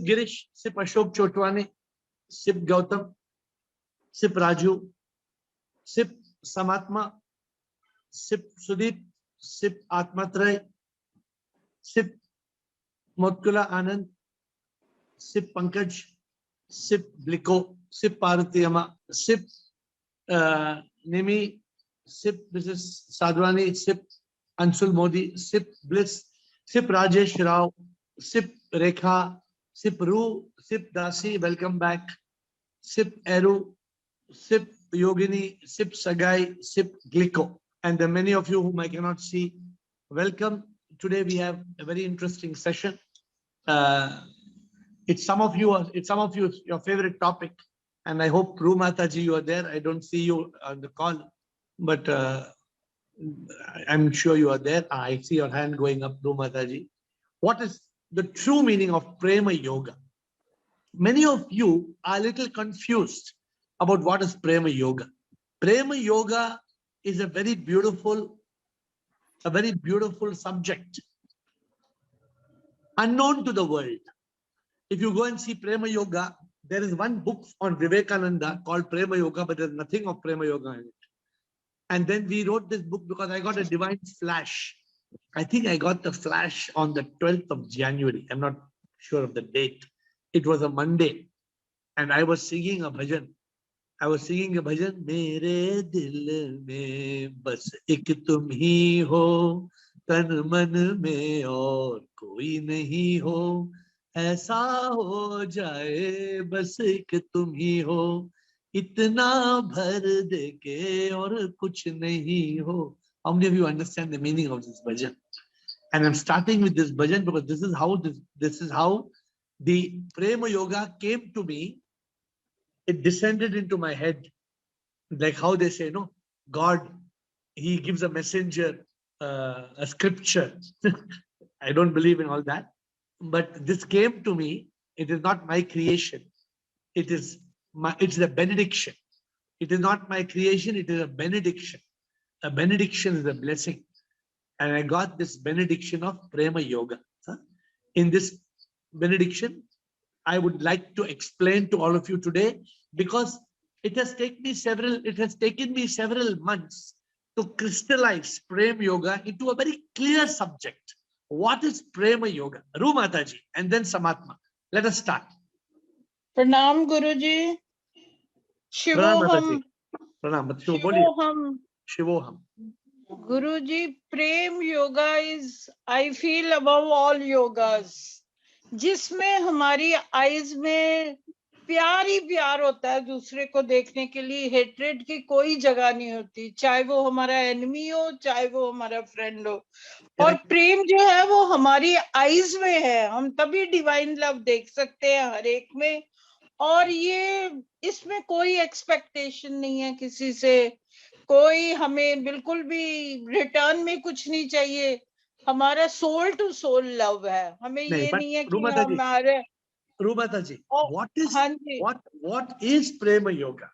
Girish, sip Ashok Chotwane, sip Gautam, sip Raju, sip Samatma, sip Sudeep, sip Atmatray, sip Motkula Anand, sip Pankaj, sip Bliko, sip Parutiyama, sip Nimi, sip Mrs. Sadhwani, sip Anshul Modi, sip Bliss, sip Rajesh Rao, sip Rekha, sip Ru, sip Dasi, welcome back, sip Eru, sip Yogini, sip Sagai, sip Gliko. And the many of you whom I cannot see, welcome. Today we have a very interesting session. It's some of you, your favorite topic. And I hope Ru Mataji, you are there. I don't see you on the call, but I'm sure you are there. I see your hand going up, Ru Mataji. What is the true meaning of Prema Yoga? Many of you are a little confused about what is Prema Yoga. Prema Yoga is a very beautiful subject, unknown to the world. If you go and see Prema Yoga, there is one book on Vivekananda called Prema Yoga, but there's nothing of Prema Yoga in it. And then we wrote this book because I got a divine flash. I think I got the flash on the 12th of January. I'm not sure of the date. It was a Monday. And I was singing a bhajan. Mere dil mein bas ek tum hi ho, tan man mein aur koi nahi ho, aisa ho jaye bas ek tum hi ho, itna bhar de ke aur kuch nahi ho. How many of you understand the meaning of this bhajan? And I'm starting with this bhajan because this is how the Prema Yoga came to me. It descended into my head, like how they say, no, God, he gives a messenger a scripture. I don't believe in all that, but this came to me. It is not my creation. It's the benediction. It is not my creation. It is a benediction. A benediction is a blessing. And I got this benediction of Prema Yoga. In this benediction, I would like to explain to all of you today, because it has taken me several months to crystallize Prema Yoga into a very clear subject. What is Prema Yoga? Ru Mataji, and then Samatma. Let us start. Pranam Guruji. Shivoham. Pranam. Shivoham. Shivoham. Guruji, Prema Yoga is, I feel, above all yogas, जिसमें हमारी eyes में प्यार ही प्यार होता है दूसरे को देखने के लिए. हेट्रेड की कोई जगह नहीं होती, चाहे वो हमारा एनिमी हो, चाहे वो हमारा फ्रेंड हो. और प्रेम जो है वो हमारी आईज में है. हम तभी डिवाइन लव देख सकते हैं हर एक में. और ये इसमें कोई एक्सपेक्टेशन नहीं है किसी से, कोई हमें बिल्कुल भी रिटर्न में कुछ नहीं चाहिए. हमारा सोल टू सोल लव है. हमें ये नहीं है कि हमारे. रूबता जी, what is Prema Yoga?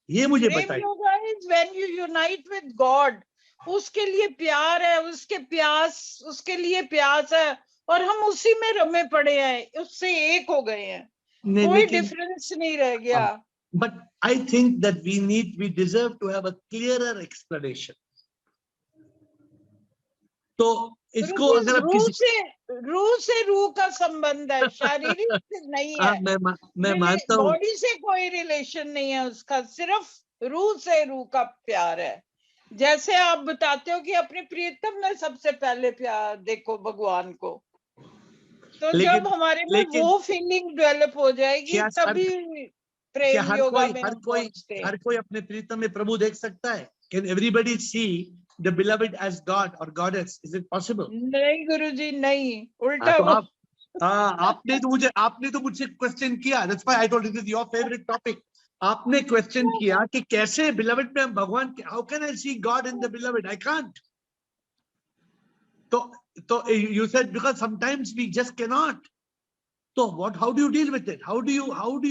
ये मुझे बताइए. Prema Yoga is when you unite with God. उसके लिए प्यार है, उसके लिए प्यास है, और हम उसी में रमे पड़े हैं, उससे एक हो गए हैं. कोई डिफरेंस नहीं रह गया. But I think that we deserve to have a clearer explanation. तो इसको अगर आप रूह से रूह का संबंध है, शारीरिक से नहीं है. मैं मानता हूँ. बॉडी से कोई रिलेशन नहीं है उसका, सिर्फ रूह से रूह का प्यार है. जैसे आप बताते हो कि अपने प्रियतम में सबसे पहले प्यार देखो भगवान को, तो जब हमारे में वो फीलिंग डेवलप हो जाएगी तभी प्रेम योगा में हर कोई अपने प्रियतम में प्रभु देख सकता है. Can everybody see the beloved as God or goddess? Is it possible? नहीं गुरुजी, नहीं, उल्टा. आपने तो मुझसे क्वेश्चन किया. That's why I told you this is your favorite topic. आपने क्वेश्चन किया कि कैसे beloved में हम भगवान, how can I see God in the beloved? I can't. So you said because sometimes we just cannot. So how do you deal with it? How do you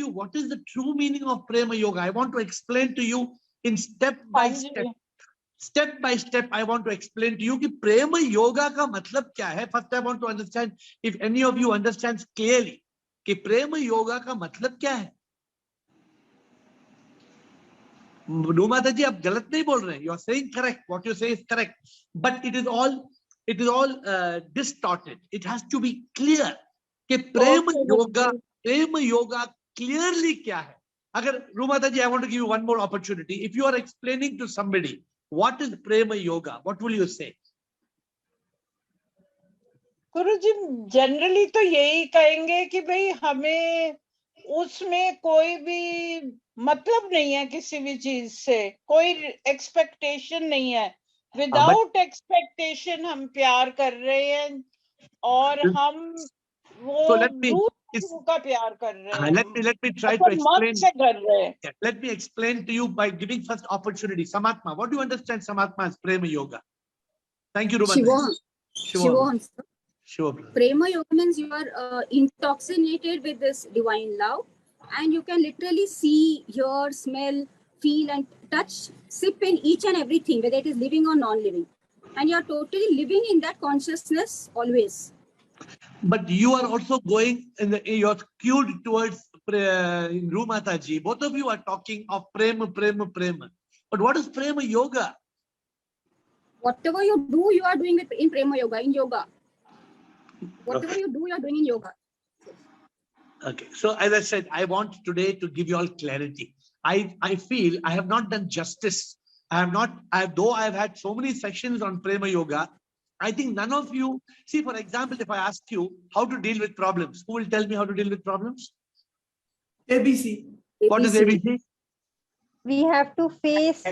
what is the true meaning of Prema Yoga? I want to explain to you in step by step. I want to explain to you कि Prema Yoga का मतलब क्या है. First I want to understand if any of you understands clearly. कि प्रेम योगा का मतलब क्या है। माता जी आप गलत नहीं बोल रहे हैं, you are saying correct, what you say is correct, but it is all distorted. It has to be clear कि प्रेम योगा क्लियरली क्या है। अगर Rumata ji, I want to give you one more opportunity, if you are explaining to somebody what is Prem yoga, what will you say? Guruji generally तो यही कहेंगे कि भाई हमें उसमें कोई भी मतलब नहीं है, किसी भी चीज से कोई एक्सपेक्टेशन नहीं है, विदाउट एक्सपेक्टेशन हम प्यार कर रहे हैं और हम वो रूह का प्यार कर रहे हैं, let me try to explain. से कर रहे हैं. Let me explain to you by giving first opportunity. Samatma, what do you understand Samatma as Prema Yoga? Thank you, Ruban. Sure. Prema Yoga means you are intoxicated with this divine love, and you can literally see, hear, smell, feel, and touch, sip in each and everything, whether it is living or non-living, and you are totally living in that consciousness always. But you are also going you are skewed towards Rumataji. Both of you are talking of Prema. But what is Prema Yoga? Whatever you do, you are doing it in Prema Yoga, in yoga. Whatever you do, you are doing in yoga. Okay. So as I said, I want today to give you all clarity. I feel I have not done justice. Though I have had so many sessions on Prema Yoga, I think none of you, see, for example, if I ask you how to deal with problems, who will tell me how to deal with problems? ABC. What is ABC? We have to face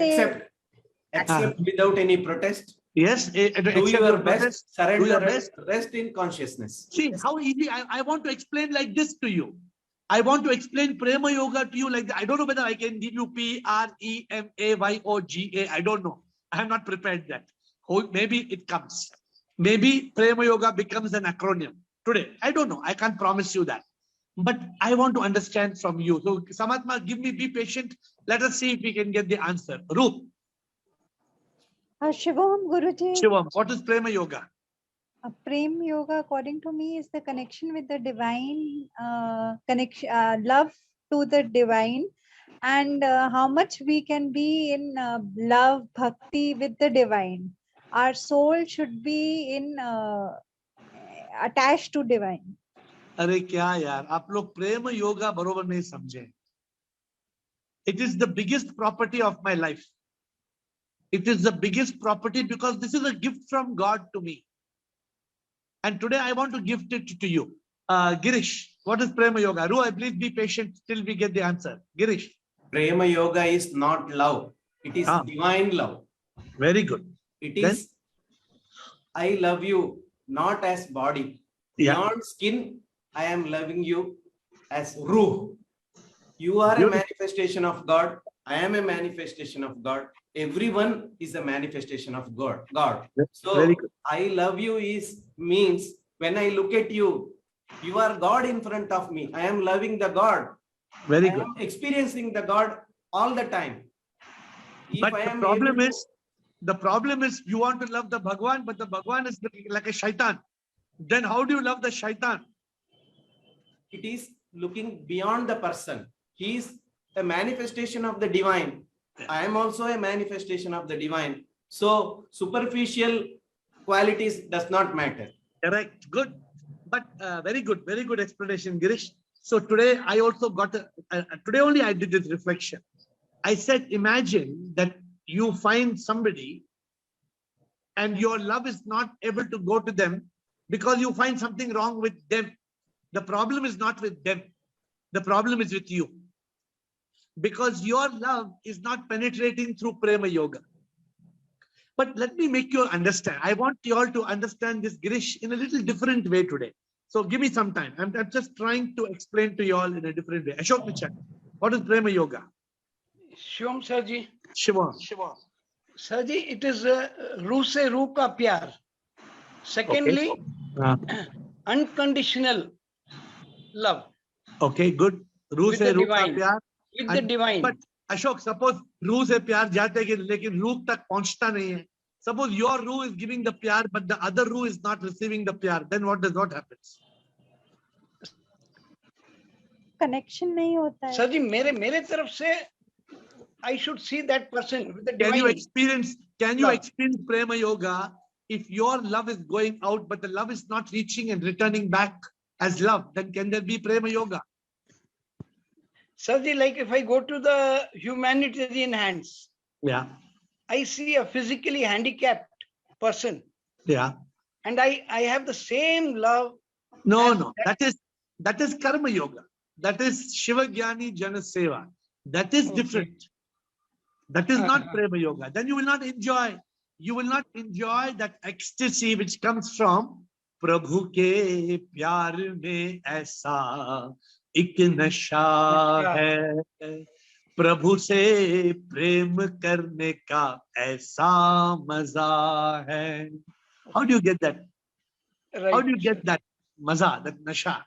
Accept without any protest. Yes. Do your best, surrender, rest in consciousness. See, how easy. I want to explain like this to you. I want to explain Prema Yoga to you like that. I don't know whether I can give you PREMAYOGA. I don't know. I have not prepared that. Maybe it comes. Maybe Prema Yoga becomes an acronym today. I don't know. I can't promise you that. But I want to understand from you. So, Samatma, be patient. Let us see if we can get the answer. Roop. Shivam, Guruji. Shivam, what is Prema Yoga? Prema Yoga, according to me, is the connection with the divine, love to the divine, and how much we can be in love, bhakti with the divine. Our soul should be in attached to divine. अरे क्या यार, आप लोग प्रेम योगा बरोबर नहीं समझे. It is the biggest property of my life. It is the biggest property because this is a gift from God to me. And today I want to gift it to you. Girish, what is Prema Yoga? Ru, please be patient till we get the answer. Girish. Prema Yoga is not love. It is divine love. Very good. It is, I love you, not as body. Beyond skin, I am loving you as Ruh. You are a manifestation of God. I am a manifestation of God. Everyone is a manifestation of God. So I love you means when I look at you, you are God in front of me. I am loving the God. Very good. I am experiencing the God all the time. But the problem is you want to love the Bhagwan, but the Bhagwan is like a shaitan. Then how do you love the shaitan? It is looking beyond the person. He is a manifestation of the divine. I am also a manifestation of the divine. So superficial qualities does not matter. Correct. Good. But very good explanation, Girish. So today I also got today only I did this reflection. I said, imagine that you find somebody and your love is not able to go to them because you find something wrong with them. The problem is not with them. The problem is with you. Because your love is not penetrating through Prema Yoga. But let me make you understand. I want you all to understand this, Girish, in a little different way today. So give me some time. I'm just trying to explain to you all in a different way. Ashok Nichak, what is Prema Yoga? Shivam Sirji. Shivam. Sirji, it is Ruh se Ruh ka pyar. Secondly, unconditional love. Okay, good. Ruh se Ruh ka pyar. With the divine. But Ashok, suppose रूह से प्यार जाते हैं लेकिन रूह तक पहुंचता नहीं है. Suppose your रूह is giving the pyar, but the other रूह is not receiving the pyar. Then what happens? connection नहीं होता है. सर जी मेरे तरफ से I should see that person with the Can you divine. experience Prema Yoga if your love is going out, but the love is not reaching and returning back as love? Then can there be Prema Yoga? Sir ji, like if I go to the humanitarian hands, Yeah. I see a physically handicapped person. Yeah. And I have the same love. No. That is Karma Yoga. That is Shiva Jnani Jana Seva. That is different. That is not Prema Yoga. Then you will not enjoy. You will not enjoy that ecstasy which comes from Prabhu ke pyar mein aisa ek nasha hai. Prabhu se prem karne ka aisa maza hai. How do you get that? Right. How do you get that maza, that nasha?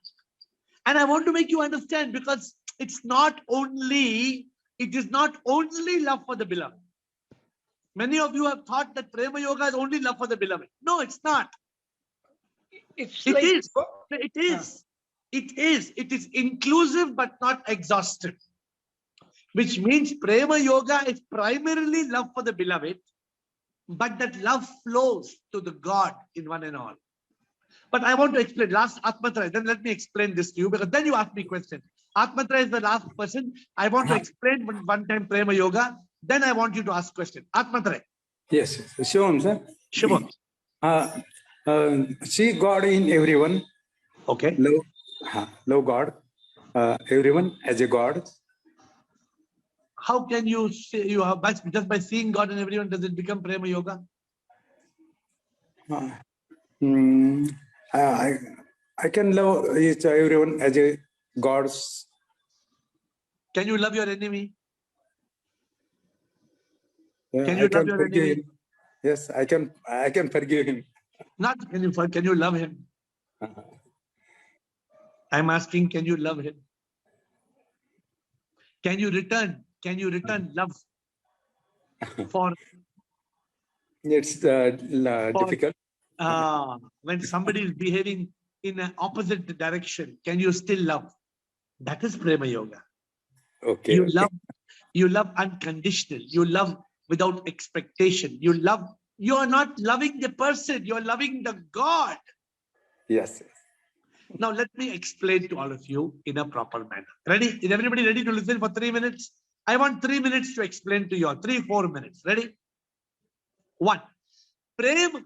And I want to make you understand, because it is not only love for the beloved. Many of you have thought that Prema Yoga is only love for the beloved. No, it's not. It is inclusive but not exhaustive. Which means Prema Yoga is primarily love for the beloved, but that love flows to the God in one and all. But I want to explain last Atmatraya. Then let me explain this to you, because then you ask me questions. Atmatraya is the last person. I want to explain one time Prema Yoga. Then I want you to ask questions. Atmatraya. Yes, Shivam, sir. Shivam. See God in everyone. Okay. Love God. Everyone as a God. How can you say just by seeing God in everyone, does it become Prema Yoga? I can love everyone as a God's. Can you love your enemy? Can you love your enemy? Him. Yes, I can forgive him. Not can you love him? I'm asking, can you love him? Can you return love for? It's difficult. When somebody is behaving in an opposite direction, can you still love? That is Prema Yoga. Okay. You love unconditional. You love without expectation. You are not loving the person, you are loving the God. Yes. Now let me explain to all of you in a proper manner. Ready? Is everybody ready to listen for 3 minutes? I want 3 minutes to explain to you all. 3-4 minutes. Ready? 1. Prema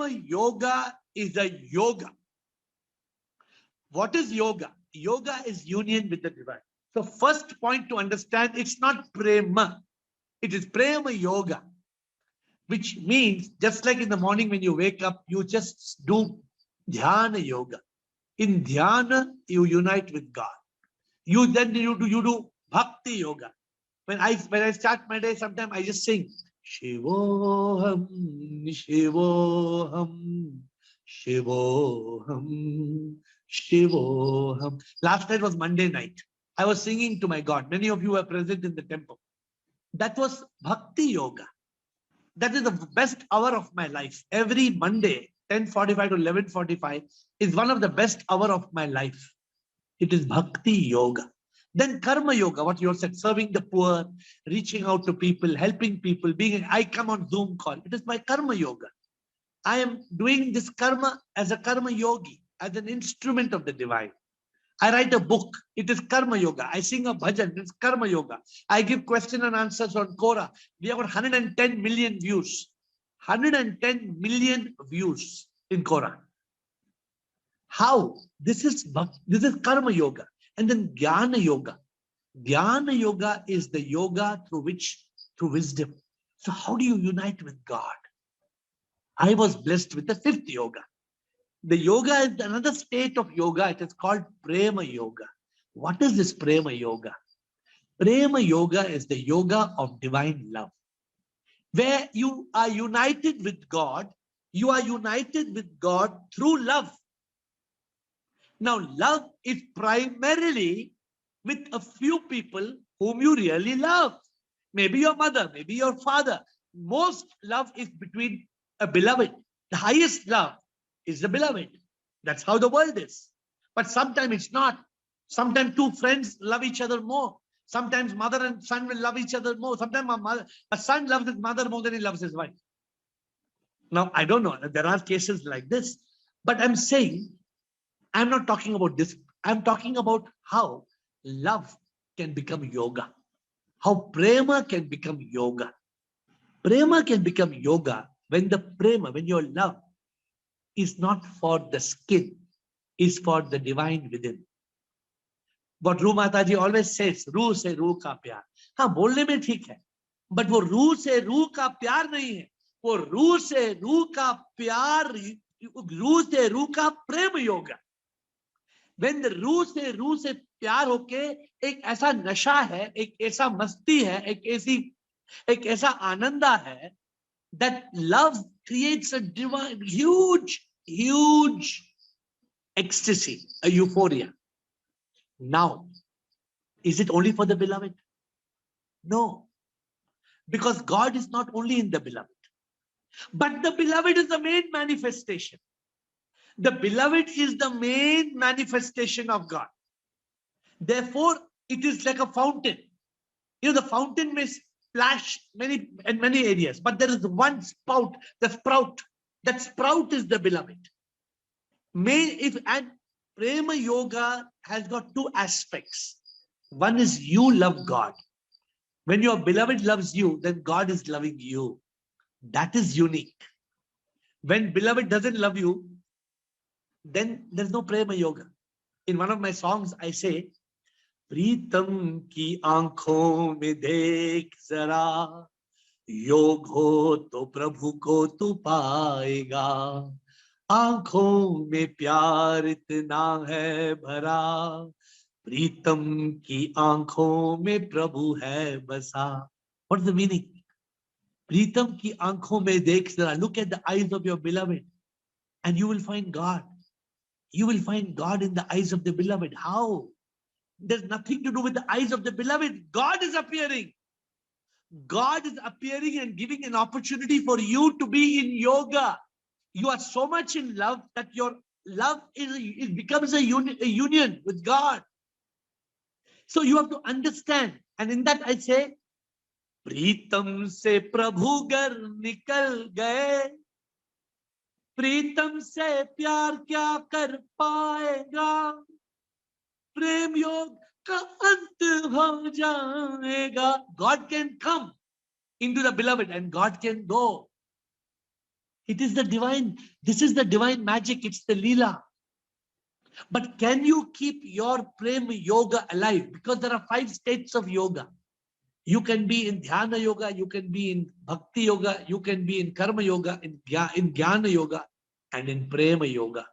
Yoga is a yoga. What is yoga? Yoga is union with the divine. So first point to understand, it's not prema. It is Prema Yoga. Which means, just like in the morning when you wake up, you just do Dhyana Yoga. In Dhyana, you unite with God. You do Bhakti Yoga. When I start my day, sometimes I just sing Shivoham, Shivoham, Shivoham, Shivoham. Last night was Monday night. I was singing to my God. Many of you were present in the temple. That was Bhakti Yoga. That is the best hour of my life. Every Monday, 10:45 to 11:45 is one of the best hour of my life. It is Bhakti Yoga. Then Karma Yoga, what you said, serving the poor, reaching out to people, helping people, I come on Zoom call. It is my Karma Yoga. I am doing this karma as a Karma Yogi, as an instrument of the divine. I write a book, it is Karma Yoga. I sing a bhajan, it's Karma Yoga. I give question and answers on Quora. We have got 110 million views. 110 million views in Quora. How? This is Karma Yoga. And then Jnana Yoga. Jnana Yoga is the yoga through wisdom. So how do you unite with God? I was blessed with the 5th yoga. The yoga is another state of yoga. It is called Prema Yoga. What is this Prema Yoga? Prema Yoga is the yoga of divine love. Where you are united with God, you are united with God through love. Now, love is primarily with a few people whom you really love. Maybe your mother, maybe your father. Most love is between a beloved. The highest love is the beloved. That's how the world is. But sometimes it's not. Sometimes two friends love each other more. Sometimes mother and son will love each other more. Sometimes a son loves his mother more than he loves his wife. Now, I don't know. There are cases like this. But I'm saying, I'm not talking about this. I'm talking about how love can become yoga. How prema can become yoga. Prema can become yoga when the prema, when your love is not for the skin, is for the divine within. What Ru Mataji always says, Ru se Ru ka pyar. हाँ बोलने में ठीक है, but वो रू से रू का प्यार नहीं है. वो रू से रू का प्यार, रू से रू का प्रेम योगा. When the रू से प्यार होके एक ऐसा नशा है, एक ऐसा मस्ती है, एक ऐसा आनंदा है, that love creates a divine, huge ecstasy, a euphoria. Now, is it only for the beloved? No, because God is not only in the beloved, but the beloved is the main manifestation. The beloved is the main manifestation of God. Therefore, it is like a fountain. You know, the fountain may splash in many areas, but there is one spout, the sprout. That sprout is the beloved. And Prema Yoga has got two aspects. One is you love God. When your beloved loves you, then God is loving you. That is unique. When beloved doesn't love you, then there's no Prema Yoga. In one of my songs, I say, प्रीतम की आंखों में देख जरा, योग हो तो प्रभु को तू पाएगा. आंखों में प्यार इतना है भरा, प्रीतम की आंखों में प्रभु है बसा. What is the meaning? प्रीतम की आंखों में देख जरा. Look at the eyes of your beloved and you will find God. You will find God in the eyes of the beloved. How? There's nothing to do with the eyes of the beloved. God is appearing. God is appearing and giving an opportunity for you to be in yoga. You are so much in love that your love becomes a union with God. So you have to understand. And in that I say, प्रीतम से प्रभु घर निकल गए, प्रीतम से प्यार क्या कर पाएगा, प्रेम योग का अंत हो जाएगा. God can come into the beloved and God can go. It is the divine. This is the divine magic. It's the Leela. But can you keep your Prema Yoga alive? Because there are 5 states of yoga. You can be in Dhyana Yoga, you can be in Bhakti Yoga, you can be in Karma Yoga, in Jnana Yoga, and in Prema Yoga.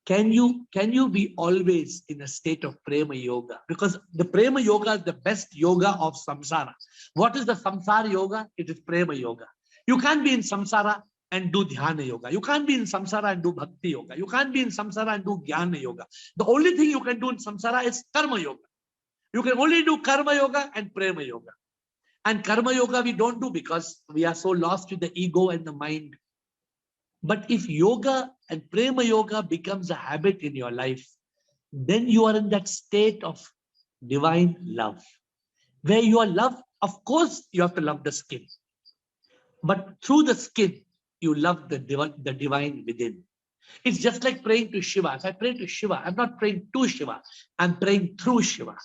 Can you be always in a state of Prema Yoga? Because the Prema Yoga is the best yoga of samsara. What is the samsara yoga? It is Prema Yoga. You can't be in samsara and do Dhyana Yoga. You can't be in samsara and do Bhakti Yoga. You can't be in samsara and do Jnana Yoga. The only thing you can do in samsara is Karma Yoga. You can only do Karma Yoga and Prema Yoga. And Karma Yoga we don't do because we are so lost with the ego and the mind. But if yoga and Prema Yoga becomes a habit in your life, then you are in that state of divine love. Where you are love, of course, you have to love the skin. But through the skin, you love the divine within. It's just like praying to Shiva. If I pray to Shiva, I'm not praying to Shiva. I'm praying through Shiva.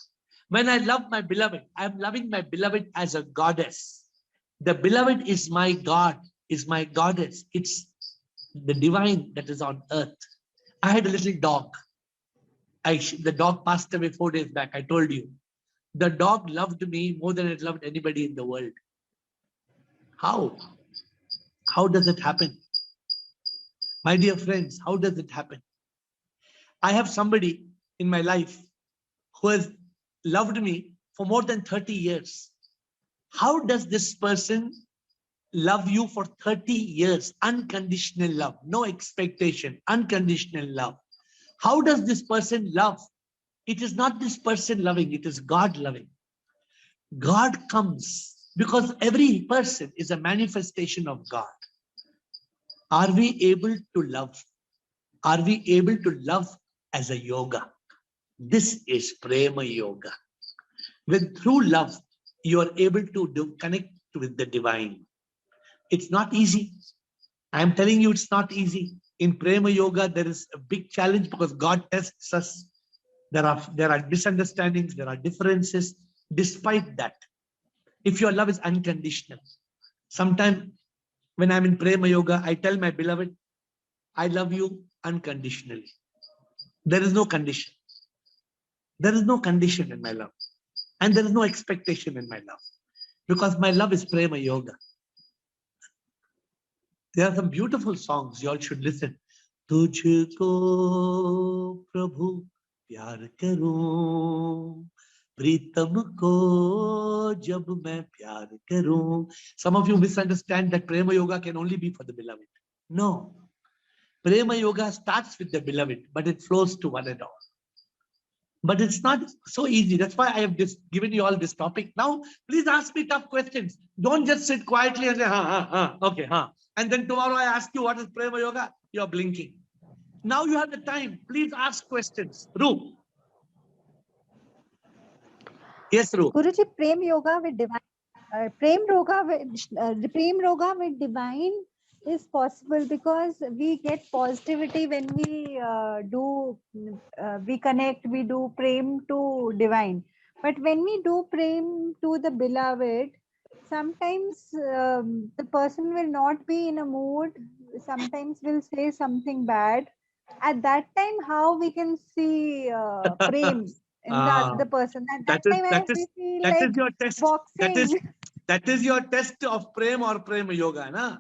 When I love my beloved, I'm loving my beloved as a goddess. The beloved is my God, is my goddess. It's the divine that is on earth. I had a little dog. The dog passed away 4 days back. I told you. The dog loved me more than it loved anybody in the world. How? How does it happen? My dear friends, how does it happen? I have somebody in my life who has loved me for more than 30 years. How does this person love you for 30 years? Unconditional love, no expectation, unconditional love. How does this person love? It is not this person loving, it is God loving. God comes because every person is a manifestation of God. Are we able to love? Are we able to love as a yoga? This is Prema Yoga. Through love, you are able to connect with the divine. It's not easy. I'm telling you, it's not easy. In Prema Yoga, there is a big challenge because God tests us. There are misunderstandings, there are differences. Despite that, if your love is unconditional, sometimes when I'm in Prema Yoga, I tell my beloved, I love you unconditionally. There is no condition. There is no condition in my love. And there is no expectation in my love. Because my love is Prema Yoga. There are some beautiful songs you all should listen. तुझको प्रभु प्यार करूं, प्रीतम को जब मैं प्यार करूं. Some of you misunderstand that Prema Yoga can only be for the beloved. No. Prema Yoga starts with the beloved, but it flows to one and all. But it's not so easy. That's why I have given you all this topic. Now, please ask me tough questions. Don't just sit quietly and say, okay, And then tomorrow I ask you, what is Prema Yoga? You're blinking. Now you have the time. Please ask questions. Roop. Yes, Roop. Guruji, Prem Yoga with divine. Prem Yoga with divine is possible because we get positivity when we we connect, we do Prem to divine. But when we do Prem to the beloved, sometimes the person will not be in a mood, sometimes will say something bad. At that time, how we can see Prem in the other person? At that time, we feel like your test. boxing. That is your test of Prem or Prema Yoga. Na?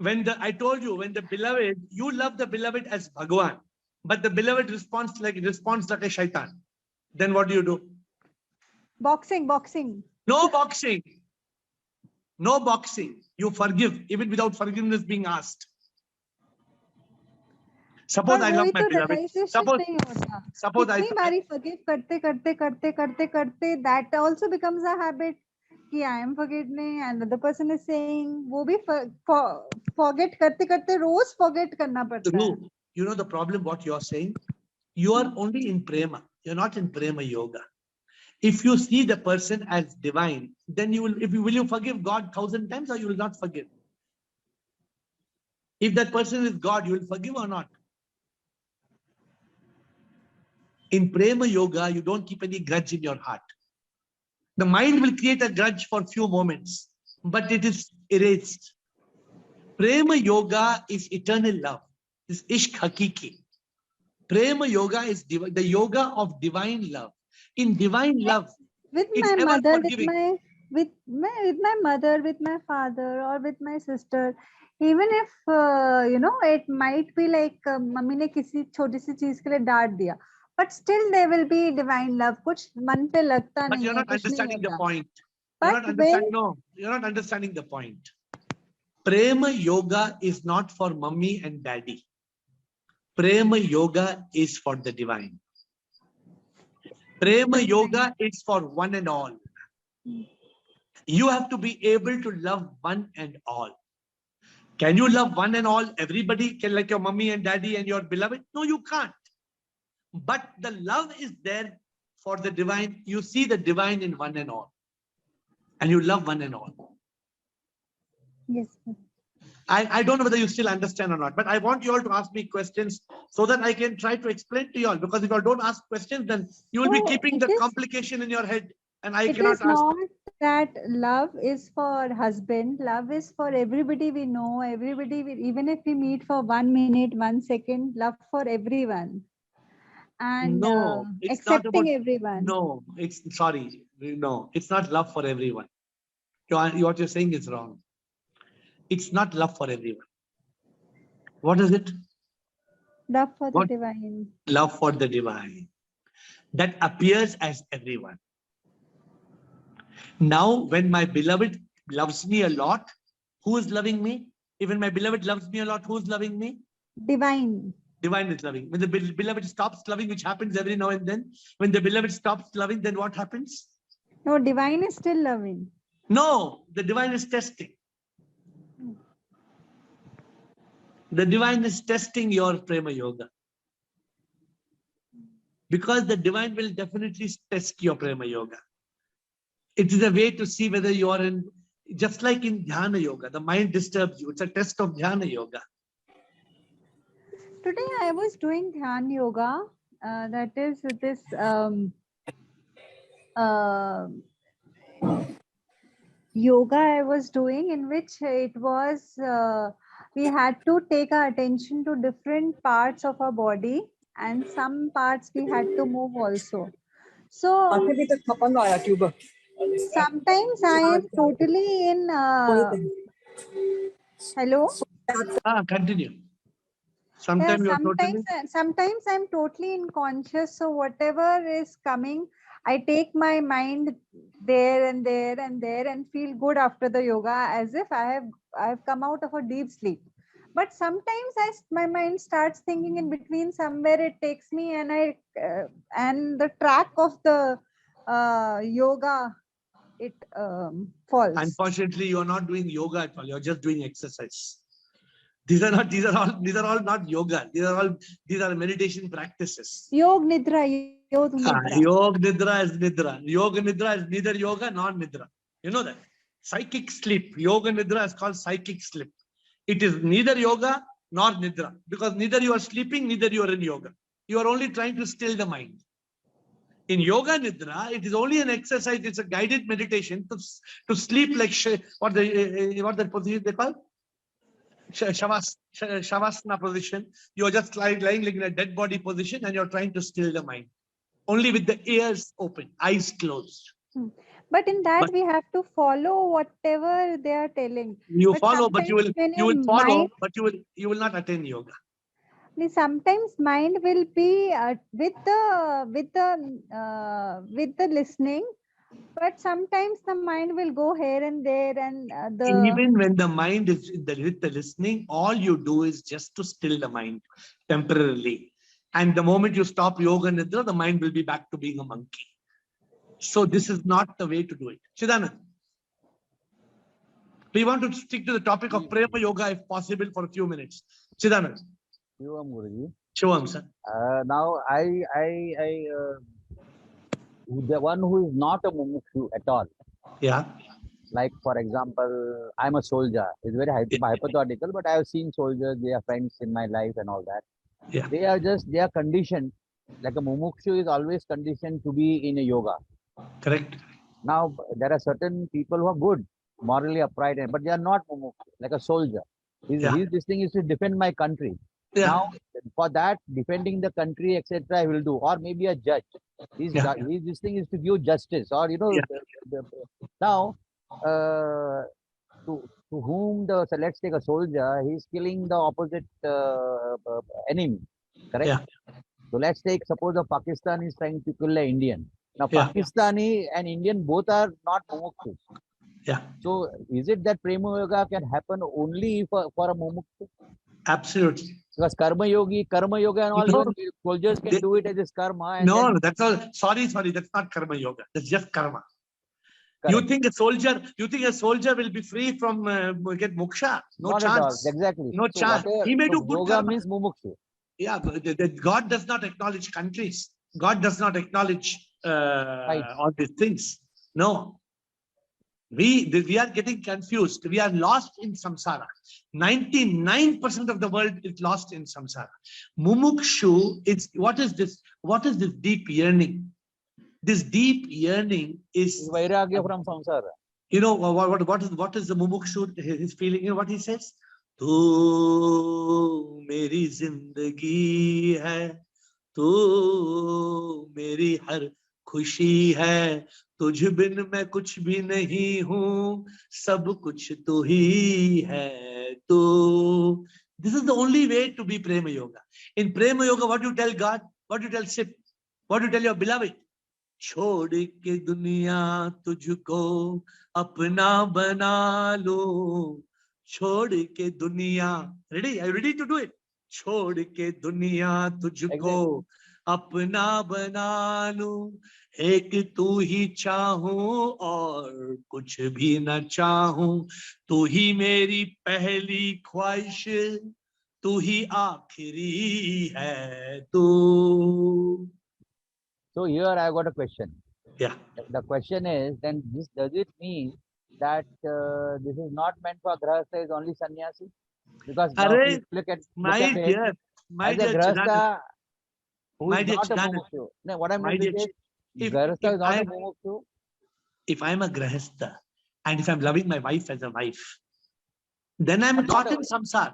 I told you, when the beloved, you love the beloved as Bhagwan, but the beloved responds like a shaitan. Then what do? Boxing. No boxing. No boxing. You forgive, even without forgiveness being asked. Suppose I love my beloved. Suppose I forgive karte, that also becomes a habit. I am forgetting, and the other person is saying, wo bhi forget karte, rose forget karna padta hai. You know the problem what you are saying? You are only in Prema. You're not in Prema Yoga. If you see the person as divine, then will you forgive God 1,000 times or you will not forgive? If that person is God, you will forgive or not? In Prema Yoga, you don't keep any grudge in your heart. The mind will create a grudge for a few moments, but it is erased. Prema Yoga is eternal love. It's Ishq Hakiki. Prema Yoga is the yoga of divine love. In divine love, with my mother, with my mother, with my father, or with my sister, even if it might be like mummy ne kisi choti si cheez ke liye डांट दिया, but still there will be divine love. Kuch man pe lagta nahi hai. But you're not understanding the point. You're not understanding the point. Prema Yoga is not for mummy and daddy. Prema Yoga is for the divine. Prema Yoga is for one and all. You have to be able to love one and all. Can you love one and all? Everybody can, like your mummy and daddy and your beloved? No, you can't. But the love is there for the divine. You see the divine in one and all. And you love one and all. Yes. I don't know whether you still understand or not, but I want you all to ask me questions so that I can try to explain to you all. Because if you don't ask questions, then you will be keeping the complication in your head. And I cannot ask. It is not that love is for husband. Love is for everybody we know. Even if we meet for 1 minute, 1 second, love for everyone. And accepting everyone. No, it's not love for everyone. What you're saying is wrong. It's not love for everyone. What is it? Love for the divine. Love for the divine. That appears as everyone. Now, when my beloved loves me a lot, who is loving me? Even my beloved loves me a lot, who is loving me? Divine. Divine is loving. When the beloved stops loving, which happens every now and then, when the beloved stops loving, then what happens? No, divine is still loving. No, the divine is testing. The divine is testing your Prema Yoga. Because the divine will definitely test your Prema Yoga. It is a way to see whether you are in, just like in Dhyana Yoga, the mind disturbs you. It's a test of Dhyana Yoga. Today I was doing Dhyan Yoga. That is this yoga I was doing, in which it was we had to take our attention to different parts of our body, and some parts we had to move also. So sometimes I am totally in hello. Continue. Sometimes you're totally. Sometimes I'm totally unconscious. So whatever is coming, I take my mind there and there and there and feel good after the yoga, as if I have come out of a deep sleep. But sometimes my mind starts thinking in between, somewhere it takes me, and and the track of the yoga, it falls. Unfortunately, you're not doing yoga at all. You're just doing exercise. These are all not yoga. These are meditation practices. Yoga nidra. Yoga nidra is nidra. Yoga nidra is neither yoga nor nidra. You know that. Psychic sleep. Yoga nidra is called psychic sleep. It is neither yoga nor nidra, because neither you are sleeping, neither you are in yoga. You are only trying to still the mind. In yoga nidra, it is only an exercise. It's a guided meditation to sleep like what the position they call? Shavasana position. You're just lying like in a dead body position, and you're trying to still the mind. Only with the ears open, eyes closed. But in that, we have to follow whatever they are telling. You follow, but you will follow, but you will not attain yoga. Sometimes mind will be with the listening, but sometimes the mind will go here and there, and even when the mind is with the listening, all you do is just to still the mind temporarily. And the moment you stop yoga nidra, the mind will be back to being a monkey. So this is not the way to do it. Chidanand, we want to stick to the topic of Prema Yoga if possible for a few minutes. Chidanand. Shivam Guruji. Shivam, sir. Now the one who is not a mumukshu at all. Yeah. Like, for example, I'm a soldier. It's very hypothetical, but I have seen soldiers, they are friends in my life and all that. Yeah. They are conditioned, like a mumukshu is always conditioned to be in a yoga. Correct. Now, there are certain people who are good, morally upright, but they are not mumukshu, like a soldier. His this thing is to defend my country. Yeah. Now, for that, defending the country, etc., I will do. Or maybe a judge. This thing is to give justice. Or, you know, now, to whom so let's take a soldier, he's killing the opposite enemy. Correct? Yeah. So let's take, suppose a Pakistani is trying to kill an Indian. Now, Pakistani and Indian both are not mumukshus. Yeah. So, is it that Prema Yoga can happen only for a mumukshu? Absolutely. Because karma yoga and all, even soldiers can do it as this karma. And no, that's all. Sorry, that's not karma yoga. That's just karma. Correct. You think a soldier will be free from get moksha? No not chance. Exactly. No chance. He may do good yoga karma. Means mumukshu. Yeah, but God does not acknowledge countries. God does not acknowledge all these things. No. We are getting confused. We are lost in samsara. 99% of the world is lost in samsara. Mumukshu, what is this? What is this deep yearning? This deep yearning is vairagya from samsara. You know what is the mumukshu? His feeling. You know what he says? Tu meri zindagi hai, tu meri har खुशी है, तुझ बिन मैं कुछ भी नहीं हूँ, सब कुछ तो ही है तो. This is the only way to be Prema Yoga. In Prema Yoga, what do you tell God? What do you tell Shiv? What do you tell your beloved? छोड़ के दुनिया तुझको अपना बना लो, छोड़ के दुनिया. Ready? Are you ready to do it? छोड़ के दुनिया तुझको अपना बना लूं, एक तू ही चाहूं और कुछ भी न चाहूं, तू ही मेरी पहली ख्वाहिश, तू ही आखिरी है तू. So here I got a question. Yeah. The question is, then this does it mean that this is not meant for grahastha, is only sannyasi? Because now if you look at it, as a grahastha who is not a mumukshu. No, what I mean to say is, grahastha is not a mumukshu. If I'm a grahastha and if I'm loving my wife as a wife, then I'm caught in samsara.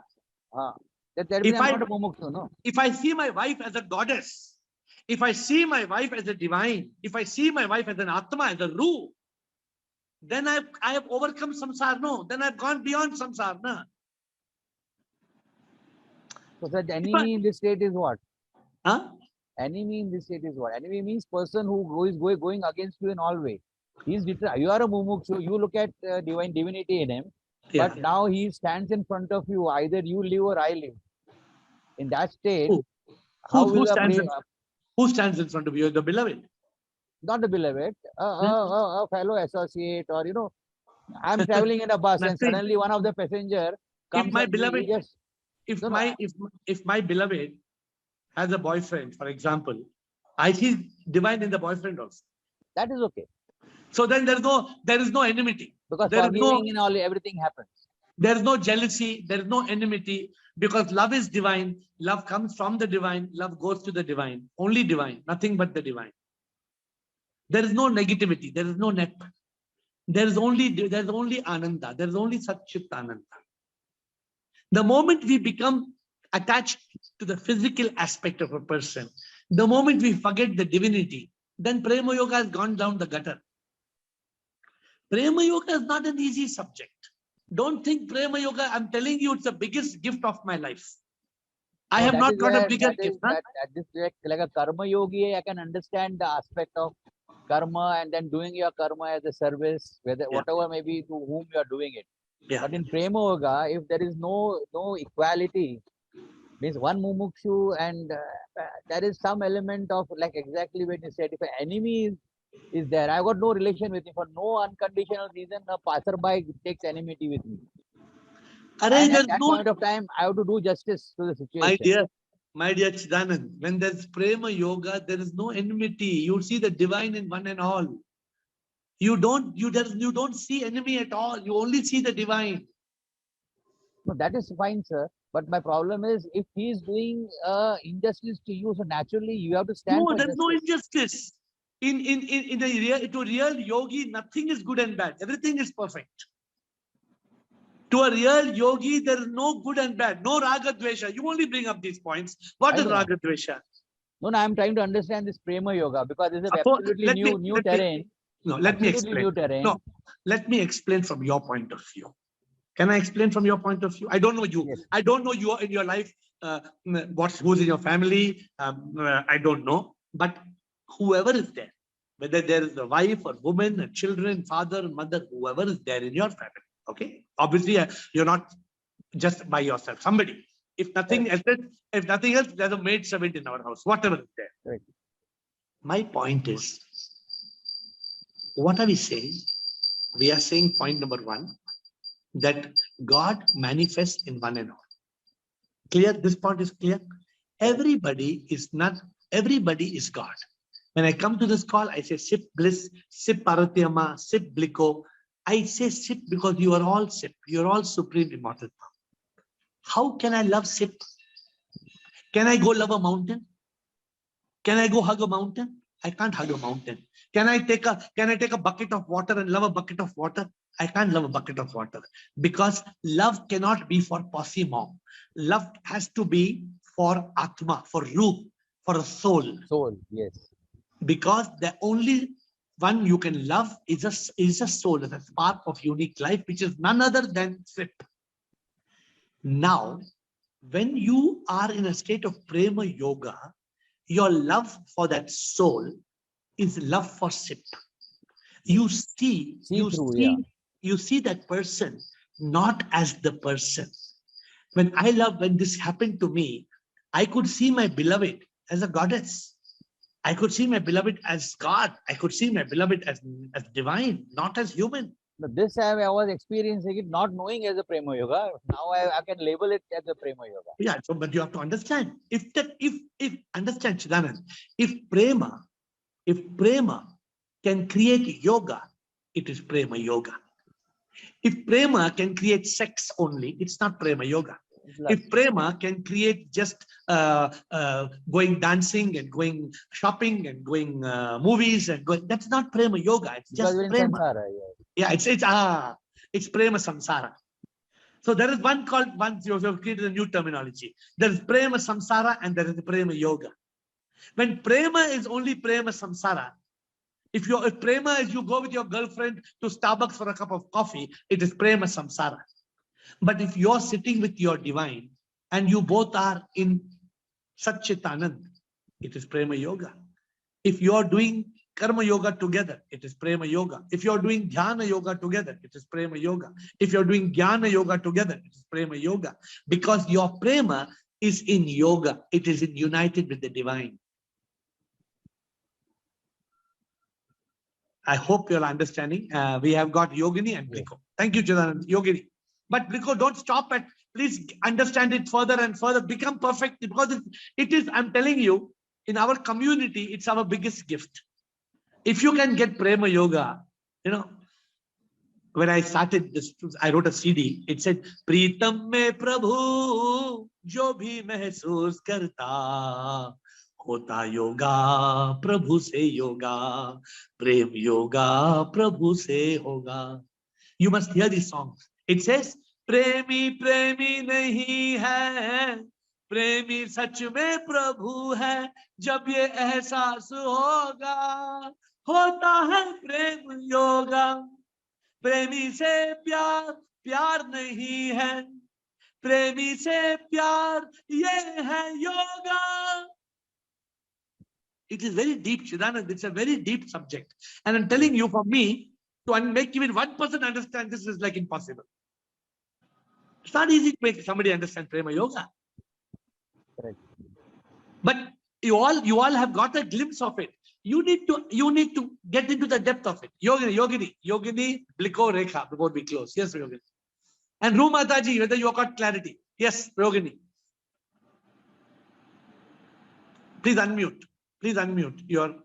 That means I'm not a mumukshu, no? If I see my wife as a goddess, if I see my wife as a divine, if I see my wife as an atma, as a ruh, then I have overcome samsara, no? Then I've gone beyond samsara, no? So that enemy in this state is what? Huh? Enemy in this state is what? Enemy means person who is going against you in all ways. You are a mumukshu, you look at divinity in him, but now he stands in front of you, either you live or I live. In that state, who stands in front of you? The beloved? Not the beloved, a fellow associate, or I'm traveling in a bus and suddenly one of the passenger comes. If my beloved, if my beloved has a boyfriend, for example, I see divine in the boyfriend also. That is okay. So then there is no enmity. Because forgiving in all, everything happens. There is no jealousy, there is no enmity, because love is divine. Love comes from the divine, love goes to the divine, only divine, nothing but the divine. There is no negativity, there is no net. There is only Ananda, there is only Satchit Ananda. The moment we become attached to the physical aspect of a person, the moment we forget the divinity, then Prema Yoga has gone down the gutter. Prema Yoga is not an easy subject. Don't think Prema Yoga, I'm telling you, it's the biggest gift of my life. I have not got a bigger gift. Like a karma yogi, I can understand the aspect of karma and then doing your karma as a service, whatever may be to whom you are doing it. But in Prema Yoga, if there is no equality, means one mumukshu and there is some element of, like exactly when you said, if an enemy is there, I got no relation with him, for no unconditional reason, a passerby takes enmity with me. And at that point of time, I have to do justice to the situation. My dear Chidanand, when there's Prema Yoga, there is no enmity. You see the divine in one and all. You don't see enemy at all. You only see the divine. No, that is fine, sir. But my problem is, if he is doing injustice to you, so naturally you have to stand for justice. No, there's no injustice. To a real yogi, nothing is good and bad. Everything is perfect. To a real yogi, there is no good and bad. No raga dvesha. You only bring up these points. What is raga dvesha? No, I'm trying to understand this Prema Yoga because this is absolutely new terrain. Let me explain. No, let me explain from your point of view. Can I explain from your point of view? I don't know you. Yes. I don't know you in your life. Who's in your family? I don't know. But whoever is there, whether there is a wife or woman, a children, father, mother, whoever is there in your family. Okay. Obviously, you're not just by yourself. Somebody. If nothing else, there's a maid servant in our house. Whatever is there. Right. My point is, what are we saying? We are saying point number one, that God manifests in one and all. Clear? This point is clear. Everybody is God. When I come to this call, I say Sip Bliss, Sip Paratyama, Sip Bliko. I say Sip because you are all Sip. You are all supreme immortal power. How can I love Sip? Can I go love a mountain? Can I go hug a mountain? I can't hug a mountain. Can I take a bucket of water and love a bucket of water? I can't love a bucket of water, because love cannot be for posse mom. Love has to be for Atma, for Ruh, for a soul. Soul, yes. Because the only one you can love is a soul, is a spark of unique life, which is none other than Sip. Now, when you are in a state of Prema Yoga, your love for that soul is love for Sip. You see that person not as the person. When this happened to me, I could see my beloved as a goddess. I could see my beloved as God. I could see my beloved as divine, not as human. This I was experiencing it, not knowing as a Prema Yoga. Now I can label it as a Prema Yoga. Yeah, so but you have to understand. If understand, Chidanand, if prema can create yoga, it is Prema Yoga. If prema can create sex only, it's not Prema Yoga. If prema can create just going dancing and going shopping and going movies and going, that's not Prema Yoga. It's just prema. Samsara, Yeah, it's prema samsara. So there is one called, once you have created a new terminology. There is prema samsara and there is the Prema Yoga. When prema is only prema samsara, if prema is you go with your girlfriend to Starbucks for a cup of coffee, it is prema samsara. But if you're sitting with your divine and you both are in Satchitanand, it is Prema Yoga. If you're doing Karma Yoga together, it is Prema Yoga. If you're doing Dhyana Yoga together, it is Prema Yoga. If you're doing Jnana Yoga together, it is Prema Yoga. Because your Prema is in yoga. It is united with the divine. I hope you're understanding. We have got Yogini and Bliko. Thank you, Chidanand. Yogini. But Bliko, don't stop at, please understand it further and further. Become perfect, because it is, I'm telling you, in our community, it's our biggest gift. If you can get Prema Yoga, you know, when I started this, I wrote a CD. It said, Pritam mein Prabhu, jo bhi mehsoos karta, hota yoga, Prabhu se yoga, Prem yoga, Prabhu se hoga. You must hear these songs. It says, Premi premi nahi hai, Premi sach mein Prabhu hai, jab ye ehsaas hoga, hota hai Prem yoga. प्रेमी से प्यार प्यार नहीं है, प्रेमी से प्यार ये है yoga. It is very deep, Chidanand. It's a very deep subject. And I'm telling you, for me, to make even one person understand this is like impossible. It's not easy to make somebody understand Prema Yoga. Correct. But you all have got a glimpse of it. You need to get into the depth of it. Yogini, Bliko, Rekha, before we close. Yes, Yogini. And Ru Mataji, whether you got clarity. Yes, Yogini. Please unmute. Please unmute your.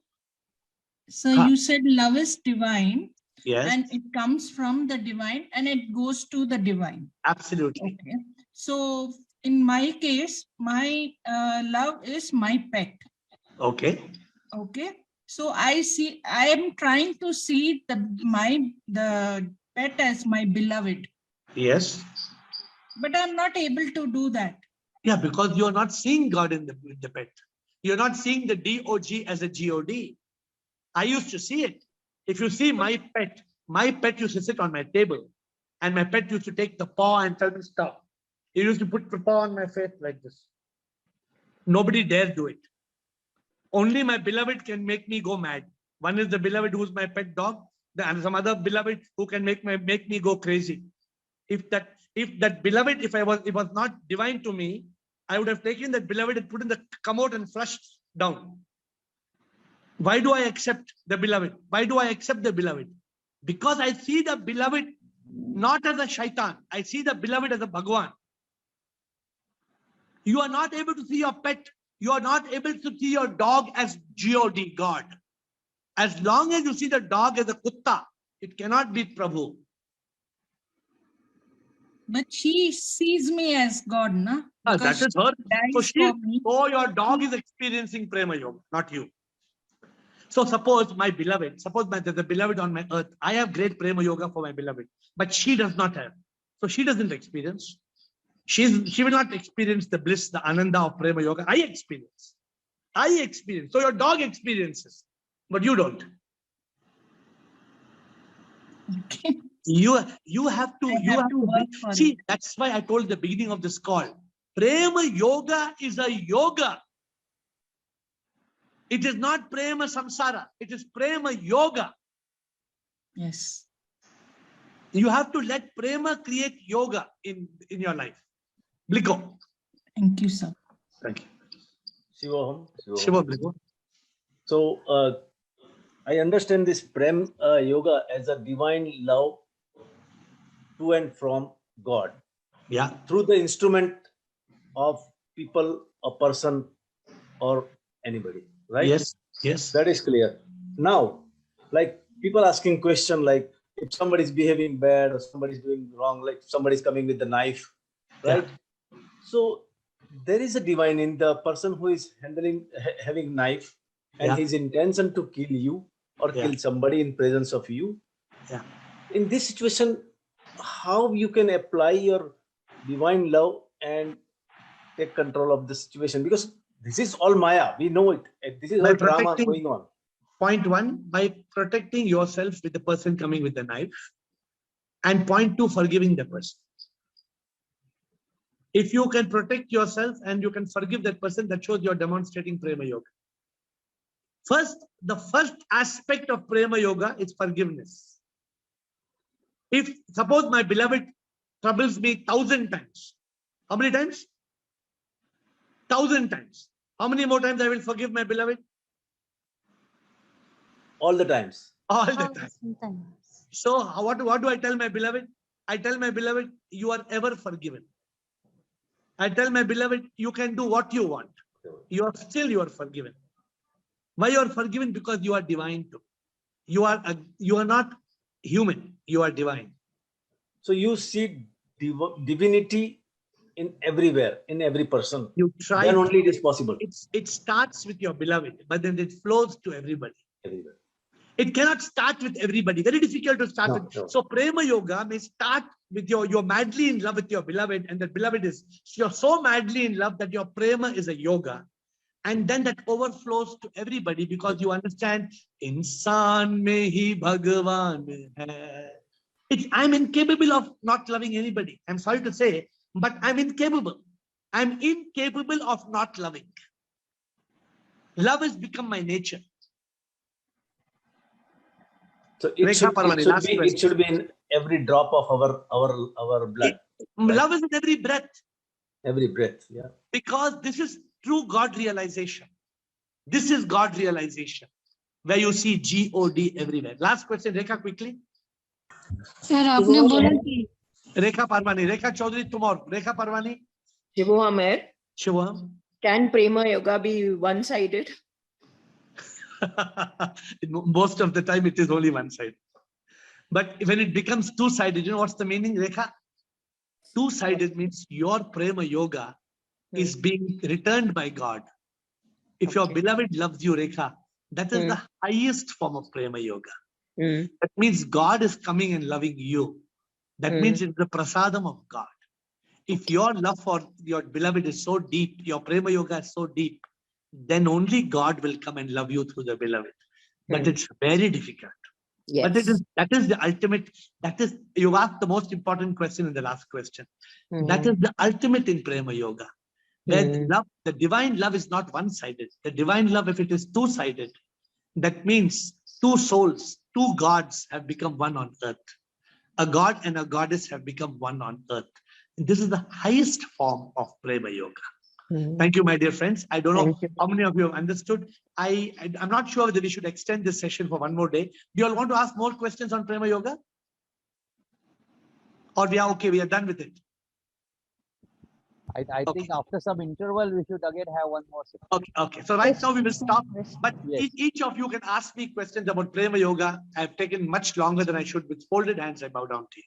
So you said love is divine. Yes. And it comes from the divine and it goes to the divine. Absolutely. Okay. So in my case, my love is my pet. Okay. Okay. So I am trying to see the pet as my beloved. Yes. But I'm not able to do that. Yeah, because you're not seeing God in the pet. You're not seeing the DOG as a GOD. I used to see it. If you see my pet used to sit on my table, and my pet used to take the paw and tell me stop. He used to put the paw on my face like this. Nobody dares do it. Only my beloved can make me go mad. One is the beloved who's my pet dog, and some other beloved who can make me go crazy. If that beloved, it was not divine to me, I would have taken that beloved and put in the commode and flushed down. Why do I accept the beloved? Why do I accept the beloved? Because I see the beloved not as a shaitan. I see the beloved as a Bhagwan. You are not able to see your pet. You are not able to see your dog as God, God. As long as you see the dog as a kutta, it cannot be Prabhu. But she sees me as God, na? That is her. So your dog is experiencing Prema Yoga, not you. So suppose my beloved, there's a beloved on my earth. I have great Prema Yoga for my beloved, but she does not have. So she doesn't experience. She will not experience the bliss, the ananda of Prema Yoga. I experience. So your dog experiences, but you don't. Okay. You have to see. That's why I told the beginning of this call. Prema Yoga is a yoga. It is not Prema Samsara. It is Prema Yoga. Yes. You have to let Prema create yoga in your life. Bliko. Thank you, sir. Thank you. Shiva Bliko. So I understand this Prem Yoga as a divine love to and from God. Yeah. Through the instrument of people, a person, or anybody, right? Yes. Yes. That is clear. Now, like people asking question like if somebody is behaving bad or somebody is doing wrong, like somebody is coming with the knife, right? Yeah. So there is a divine in the person who is having knife, and Yeah. his intention to kill you or Yeah. kill somebody in presence of you. Yeah. In this situation, how you can apply your divine love and take control of the situation, because this is all Maya, we know it, this is By all drama protecting, going on. point one, by protecting yourself with the person coming with the knife, and point two, forgiving the person. If you can protect yourself and you can forgive that person, that shows you're demonstrating Prema Yoga. The first aspect of Prema Yoga is forgiveness. If suppose my beloved troubles me 1,000 times, how many times? 1,000 times. How many more times I will forgive my beloved? All the times. All the time. So what do I tell my beloved? I tell my beloved, you are ever forgiven. I tell my beloved, you can do what you want. You are forgiven. Why you are forgiven? Because you are divine too. You are not human. You are divine. So you see divinity in everywhere, in every person. You try. Then only it is possible. It starts with your beloved, but then it flows to everybody. Everywhere. It cannot start with everybody. Very difficult to start with. No. So Prema Yoga may start with you're madly in love with your beloved, and that beloved is, you're so madly in love that your Prema is a yoga. And then that overflows to everybody because you understand, Insan mein hi Bhagwan hai. I'm incapable of not loving anybody. I'm sorry to say, but I'm incapable. I'm incapable of not loving. Love has become my nature. So it should be in every drop of our blood. Love is in every breath. Every breath, yeah. Because this is true God realization. This is God realization, where you see God everywhere. Last question, Rekha, quickly. Sir, आपने बोला कि Rekha Parvani, Rekha Chaudhary tomorrow. Rekha Parvani. Shivoham AiR. Shivoham. Can Prema Yoga be one-sided? Most of the time it is only one-sided. But when it becomes two-sided, you know what's the meaning, Rekha? Two-sided means your Prema Yoga is being returned by God. If your beloved loves you, Rekha, that is the highest form of Prema Yoga. That means God is coming and loving you. That means it's the prasadam of God. If your love for your beloved is so deep, your Prema Yoga is so deep, then only God will come and love you through the beloved. But it's very difficult. Yes. But that is the ultimate. You asked the most important question in the last question. That is the ultimate in Prema Yoga. Where the divine love is not one-sided. The divine love, if it is two-sided, that means two souls, two gods have become one on earth. A god and a goddess have become one on earth. And this is the highest form of Prema Yoga. Thank you, my dear friends. I don't know how many of you have understood. I'm not sure whether we should extend this session for one more day. Do you all want to ask more questions on Prema Yoga? Or we are okay, we are done with it? I think after some interval, we should again have one more session. Okay. So right now we will stop. But each of you can ask me questions about Prema Yoga. I have taken much longer than I should. With folded hands, I bow down to you.